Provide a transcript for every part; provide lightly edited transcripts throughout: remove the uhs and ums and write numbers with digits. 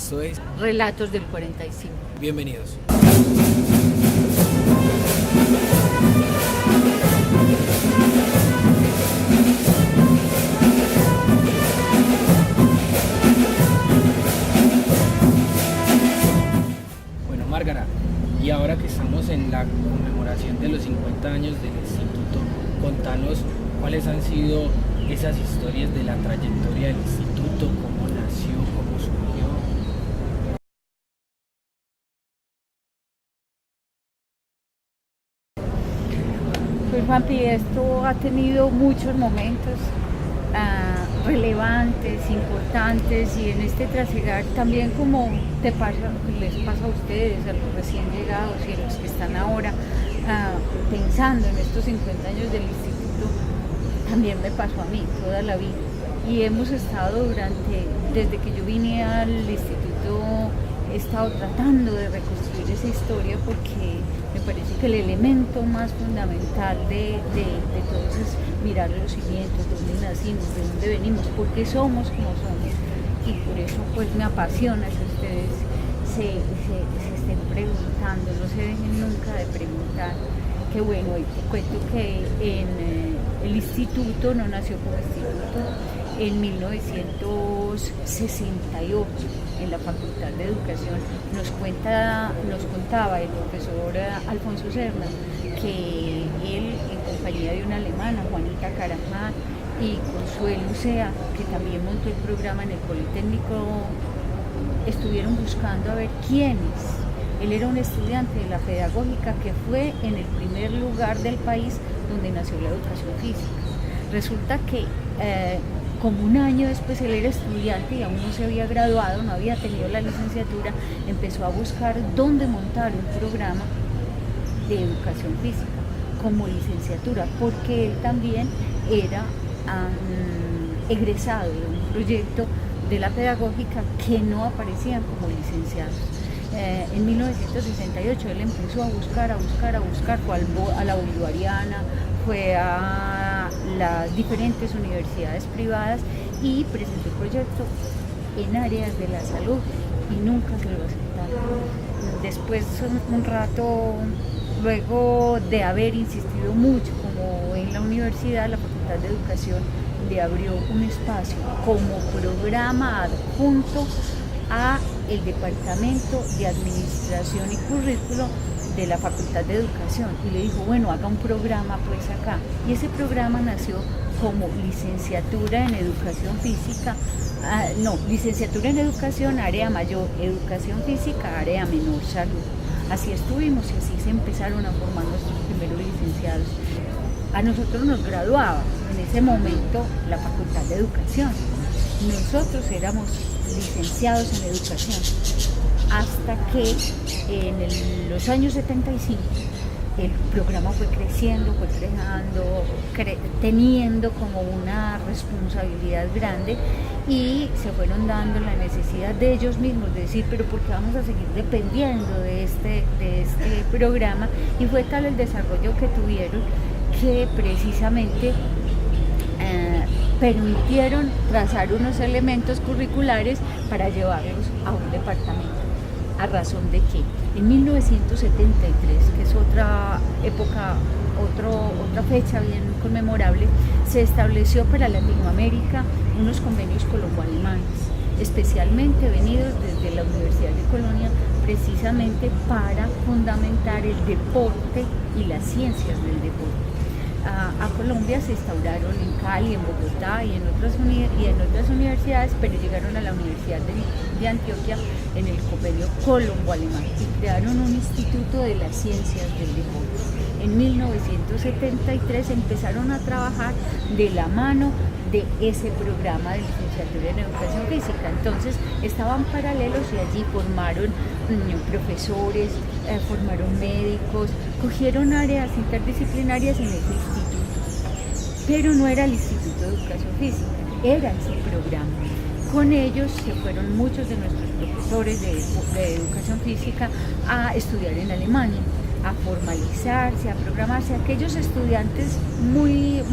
Esto es Relatos del 45. Bienvenidos. Bueno, Márgara, y ahora que estamos en la conmemoración de los 50 años del instituto, contanos cuáles han sido esas historias de la trayectoria del instituto, cómo nació, cómo surgió. Pues Juanpi, esto ha tenido muchos momentos relevantes, importantes, y en este trasegar también, como les pasa a ustedes, a los recién llegados y a los que están ahora pensando en estos 50 años del instituto, también me pasó a mí toda la vida. Y hemos estado desde que yo vine al instituto, he estado tratando de reconstruir esa historia, porque me parece que el elemento más fundamental de todos es mirar los cimientos, dónde nacimos, de dónde venimos, por qué somos como somos. Y por eso pues me apasiona que ustedes se estén preguntando, no se dejen nunca de preguntar. Que bueno, y te cuento que el instituto no nació como instituto en 1968, en la Facultad de Educación. Nos contaba el profesor Alfonso Serna que él, en compañía de una alemana, Juanita Carajá, y Consuelo Sea, que también montó el programa en el Politécnico, estuvieron buscando a ver quiénes. Él era un estudiante de la pedagógica que fue en el primer lugar del país donde nació la educación física. Resulta que como un año después él era estudiante y aún no se había graduado, no había tenido la licenciatura, empezó a buscar dónde montar un programa de educación física como licenciatura, porque él también era egresado de un proyecto de la pedagógica que no aparecían como licenciados. En 1968 él empezó a buscar, fue a la Bolivariana, fue a las diferentes universidades privadas y presentó el proyecto en áreas de la salud y nunca se lo aceptaron. Después, un rato, luego de haber insistido mucho, como en la universidad, la Facultad de Educación le abrió un espacio como programa adjunto a el Departamento de Administración y Currículo de la Facultad de Educación, y le dijo, bueno, haga un programa pues acá, y ese programa nació como licenciatura en Educación Física, licenciatura en Educación, área mayor, Educación Física, área menor, salud. Así estuvimos y así se empezaron a formar nuestros primeros licenciados. A nosotros nos graduaba en ese momento la Facultad de Educación. Nosotros éramos licenciados en educación, hasta que en los años 75 el programa fue creciendo, teniendo como una responsabilidad grande, y se fueron dando la necesidad de ellos mismos de decir, pero ¿por qué vamos a seguir dependiendo de este programa? Y fue tal el desarrollo que tuvieron que precisamente permitieron trazar unos elementos curriculares para llevarlos a un departamento. ¿A razón de qué? En 1973, que es otra época, otra fecha bien conmemorable, se estableció para Latinoamérica unos convenios colombo-alemanes, especialmente venidos desde la Universidad de Colonia, precisamente para fundamentar el deporte y las ciencias del deporte. A Colombia se instauraron en Cali, en Bogotá y en otras universidades, pero llegaron a la Universidad de Antioquia en el convenio colombo-alemán y crearon un instituto de las ciencias del deporte. En 1973 empezaron a trabajar de la mano de ese programa de licenciatura en Educación Física. Entonces estaban paralelos y allí formaron profesores, formaron médicos, cogieron áreas interdisciplinarias en ese instituto. Pero no era el Instituto de Educación Física, era ese programa. Con ellos se fueron muchos de nuestros profesores de Educación Física a estudiar en Alemania, a formalizarse, a programarse. Aquellos estudiantes muy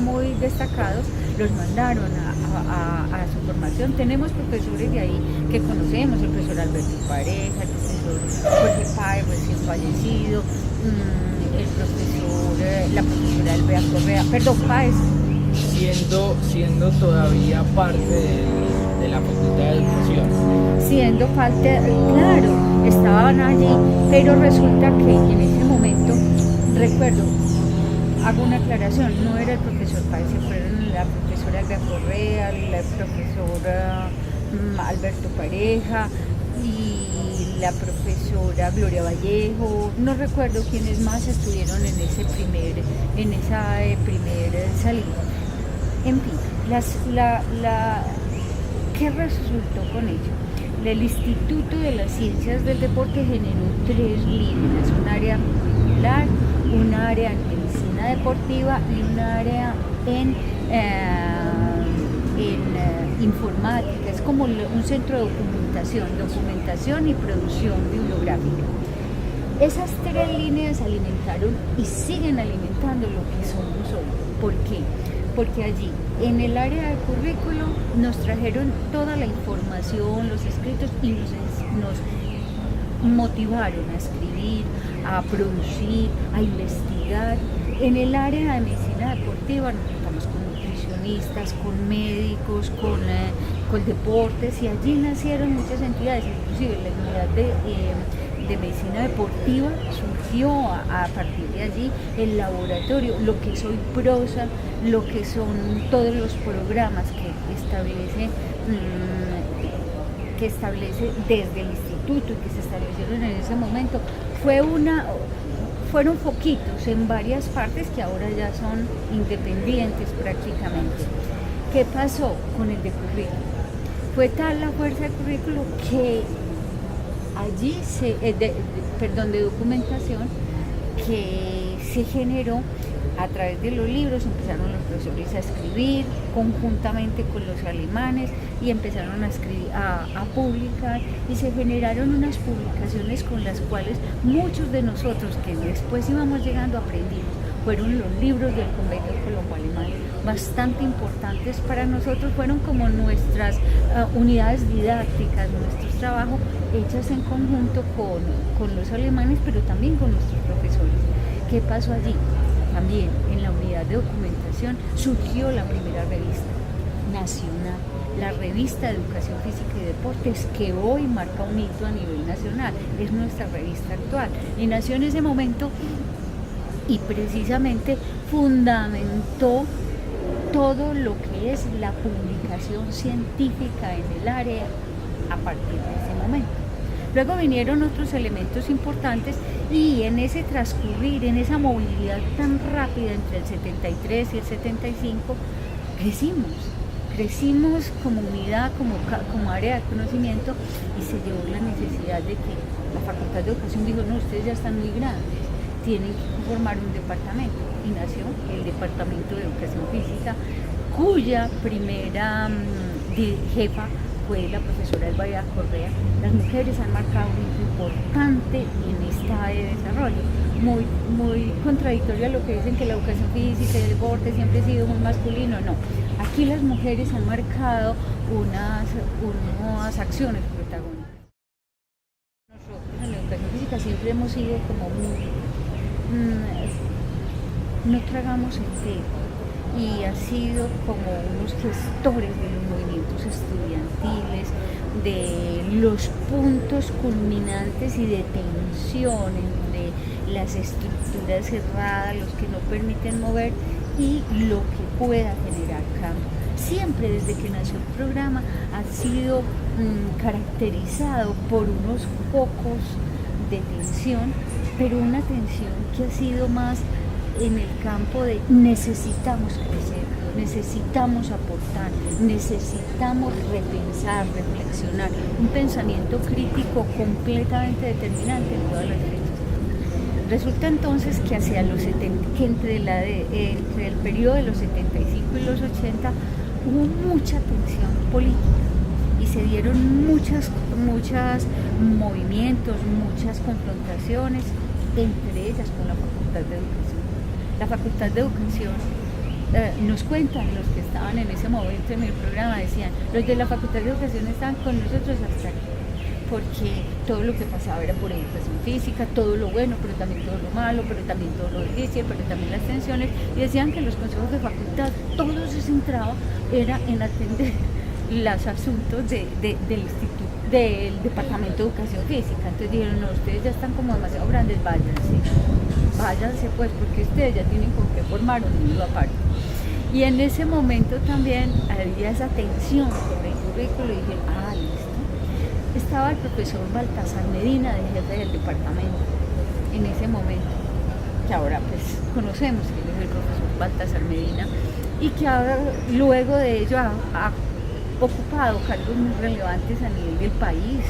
destacados los mandaron a su formación. Tenemos profesores de ahí que conocemos, el profesor Alberto Pareja, el profesor Jorge Páez, recién fallecido, la profesora Elvia Correa, perdón, Páez. Siendo todavía parte de la Facultad de Educación. Siendo parte, claro, estaban allí, pero resulta que en ese momento, recuerdo, hago una aclaración, no era el profesor Páez, fueron la profesora Elvia Correa, la profesora Alberto Pareja y la profesora Gloria Vallejo, no recuerdo quiénes más estuvieron en esa primer salida. En fin, ¿qué resultó con ello? El Instituto de las Ciencias del Deporte generó 3 líneas, un área curricular, un área en medicina deportiva y un área en informática. Es como un centro de documentación y producción bibliográfica. Esas 3 líneas alimentaron y siguen alimentando lo que somos hoy. ¿Por qué? Porque allí, en el área de currículo, nos trajeron toda la información, los escritos y nos motivaron a escribir, a producir, a investigar. En el área de medicina deportiva nos juntamos con nutricionistas, con médicos, con deportes, y allí nacieron muchas entidades, inclusive la unidad de medicina deportiva surgió a partir de allí, el laboratorio, lo que es hoy PROSA, lo que son todos los programas que establece desde el instituto y que se establecieron en ese momento. Fueron foquitos en varias partes que ahora ya son independientes prácticamente. ¿Qué pasó con el de currículo? Fue tal la fuerza de currículo que allí de documentación, que se generó a través de los libros. Empezaron los profesores a escribir conjuntamente con los alemanes y empezaron a escribir, a publicar, y se generaron unas publicaciones con las cuales muchos de nosotros que después íbamos llegando aprendimos. Fueron los libros del Convenio Colombo-Alemán, bastante importantes para nosotros, fueron como nuestras unidades didácticas, nuestros trabajos hechos en conjunto con los alemanes, pero también con nuestros profesores. ¿Qué pasó allí? También en la unidad de documentación surgió la primera revista nacional, la revista de Educación Física y Deportes, que hoy marca un hito a nivel nacional, es nuestra revista actual, y nació en ese momento y precisamente fundamentó todo lo que es la publicación científica en el área a partir de ese momento. Luego vinieron otros elementos importantes, y en ese transcurrir, en esa movilidad tan rápida entre el 73 y el 75, crecimos como unidad, como área de conocimiento, y se llevó la necesidad de que la Facultad de Educación dijo: no, ustedes ya están muy grandes, tienen que formar un departamento, y nació el Departamento de Educación Física, cuya primera jefa fue la profesora Elvia Correa. Las mujeres han marcado un hito importante en esta área de desarrollo. Muy contradictorio a lo que dicen, que la educación física y el deporte siempre ha sido muy masculino. No, aquí las mujeres han marcado unas acciones protagónicas. Nosotros en la educación física siempre hemos sido como no tragamos entero, y ha sido como unos gestores de los movimientos estudiantiles, de los puntos culminantes y de tensión entre las estructuras cerradas, los que no permiten mover, y lo que pueda generar cambio. Siempre desde que nació el programa ha sido caracterizado por unos focos de tensión, pero una tensión que ha sido más en el campo de necesitamos crecer, necesitamos aportar, necesitamos repensar, reflexionar, un pensamiento crítico completamente determinante en todas las fechas. Resulta entonces que hacia los 70, que entre el periodo de los 75 y los 80 hubo mucha tensión política, y se dieron muchos movimientos, muchas confrontaciones, entre ellas con la Facultad de Educación. La Facultad de Educación nos cuentan los que estaban en ese momento en el programa, decían, los de la Facultad de Educación estaban con nosotros hasta aquí, porque todo lo que pasaba era por educación física, todo lo bueno, pero también todo lo malo, pero también todo lo difícil, pero también las tensiones, y decían que los consejos de facultad, todo se centraba era en atender los asuntos del instituto, del Departamento de Educación Física. Entonces dijeron, no, ustedes ya están como demasiado grandes, váyanse pues, porque ustedes ya tienen con qué formar un nido aparte. Y en ese momento también había esa tensión sobre el currículo y dije, listo. Estaba el profesor Baltasar Medina, de jefe del departamento, en ese momento, que ahora pues conocemos que es el profesor Baltasar Medina, y que ahora, luego de ello, ha ocupado cargos muy relevantes a nivel del país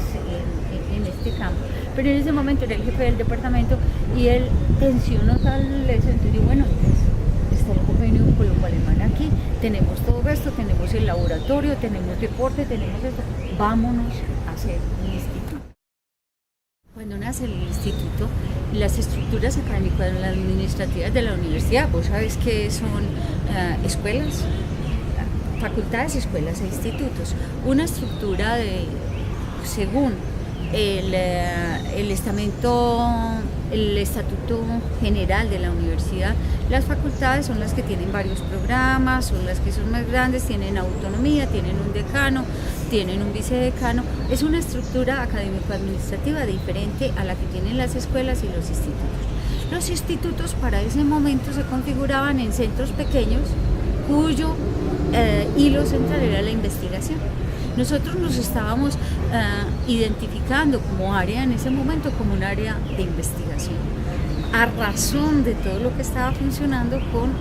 en este campo. Pero en ese momento era el jefe del departamento y él tensionó tal eso, entonces digo, bueno, pues está el convenio colombo-alemán aquí, tenemos todo esto, tenemos el laboratorio, tenemos deporte, tenemos esto, vámonos a hacer un instituto. Cuando nace el instituto, las estructuras académicas y administrativas de la universidad, vos sabes que son escuelas, facultades, escuelas e institutos. Una estructura según el estatuto general de la universidad. Las facultades son las que tienen varios programas, son las que son más grandes, tienen autonomía, tienen un decano, tienen un vicedecano. Es una estructura académico-administrativa diferente a la que tienen las escuelas y los institutos. Los institutos para ese momento se configuraban en centros pequeños cuyo hilo central era la investigación. Nosotros nos estábamos identificando como área en ese momento como un área de investigación, a razón de todo lo que estaba funcionando con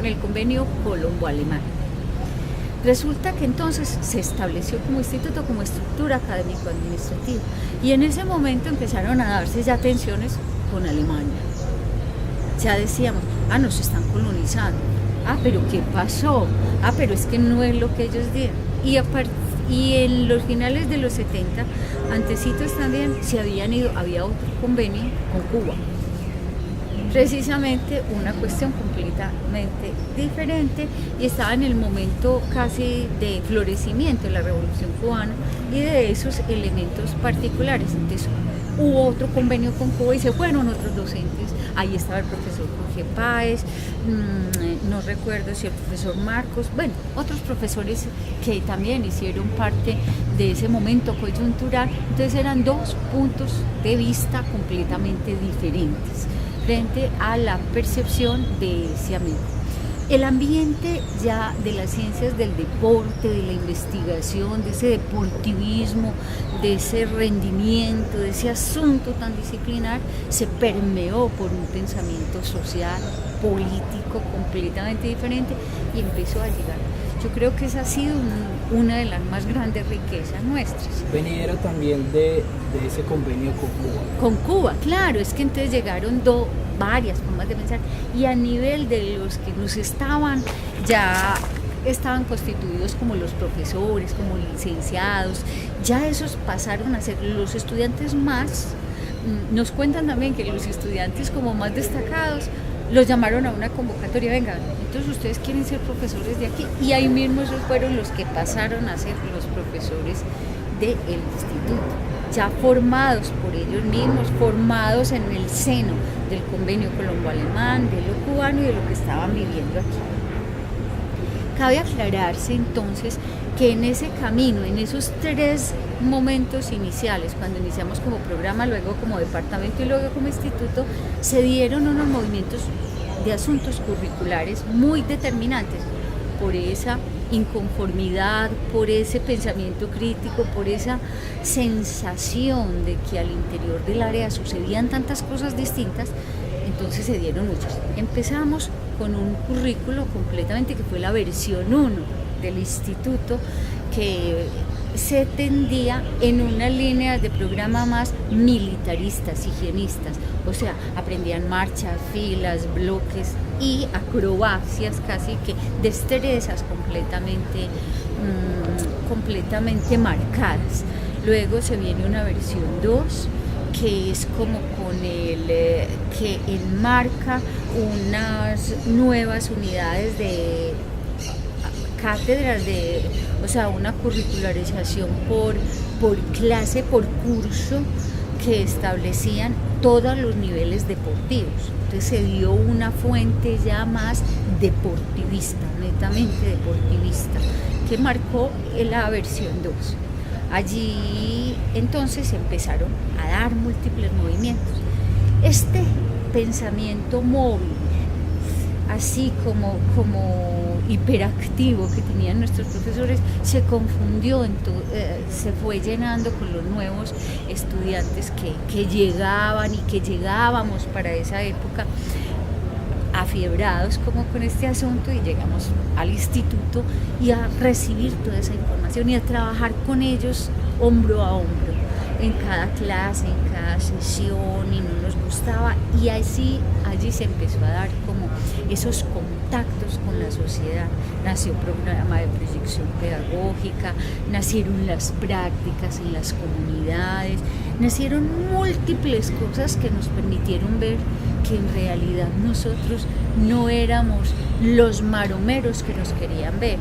el convenio colombo-alemán. Resulta que entonces se estableció como instituto, como estructura académico-administrativa, y en ese momento empezaron a darse ya tensiones con Alemania. Ya decíamos, nos están colonizando. Pero ¿qué pasó? Pero es que no es lo que ellos dieron. Y en los finales de los 70, antecitos también, había otro convenio con Cuba. Precisamente una cuestión completamente diferente, y estaba en el momento casi de florecimiento de la Revolución Cubana y de esos elementos particulares. Entonces hubo otro convenio con Cuba y se fueron otros docentes. Ahí estaba el profesor Jorge Páez, no recuerdo si el profesor Marcos, otros profesores que también hicieron parte de ese momento coyuntural. Entonces eran dos puntos de vista completamente diferentes frente a la percepción de ese ambiente. El ambiente ya de las ciencias del deporte, de la investigación, de ese deportivismo, de ese rendimiento, de ese asunto tan disciplinar, se permeó por un pensamiento social, político, completamente diferente, y empezó a llegar. Yo creo que esa ha sido una de las más grandes riquezas nuestras. Veniera también de ese convenio con Cuba. Con Cuba, claro, es que entonces llegaron varias formas de pensar, y a nivel de los que ya estaban constituidos como los profesores, como licenciados, ya esos pasaron a ser los estudiantes más. Nos cuentan también que los estudiantes como más destacados los llamaron a una convocatoria, venga, entonces ustedes quieren ser profesores de aquí, y ahí mismo esos fueron los que pasaron a ser los profesores del instituto, ya formados por ellos mismos, formados en el seno del convenio colombo-alemán, de lo cubano y de lo que estaban viviendo aquí. Cabe aclararse entonces que en ese camino, en esos 3 momentos iniciales, cuando iniciamos como programa, luego como departamento y luego como instituto, se dieron unos movimientos de asuntos curriculares muy determinantes por esa inconformidad, por ese pensamiento crítico, por esa sensación de que al interior del área sucedían tantas cosas distintas. Entonces se dieron muchos. Empezamos con un currículo completamente que fue la versión 1 del instituto, que se tendía en una línea de programa más militaristas, higienistas, o sea, aprendían marchas, filas, bloques y acrobacias, casi que destrezas completamente marcadas. Luego se viene una versión 2 que es como con el que enmarca unas nuevas unidades de cátedras, o sea, una curricularización por clase, por curso, que establecían todos los niveles deportivos. Entonces se dio una fuente ya más deportivista, netamente deportivista, que marcó la versión 2. Allí entonces empezaron a dar múltiples movimientos. Este pensamiento móvil, así como hiperactivo que tenían nuestros profesores, se confundió, se fue llenando con los nuevos estudiantes que llegaban y que llegábamos para esa época afiebrados como con este asunto, y llegamos al instituto y a recibir toda esa información y a trabajar con ellos hombro a hombro en cada clase, en cada sesión, y no nos gustaba, y allí se empezó a dar como esos contactos con la sociedad. Nació un programa de proyección pedagógica, nacieron las prácticas en las comunidades, nacieron múltiples cosas que nos permitieron ver que en realidad nosotros no éramos los maromeros que nos querían ver.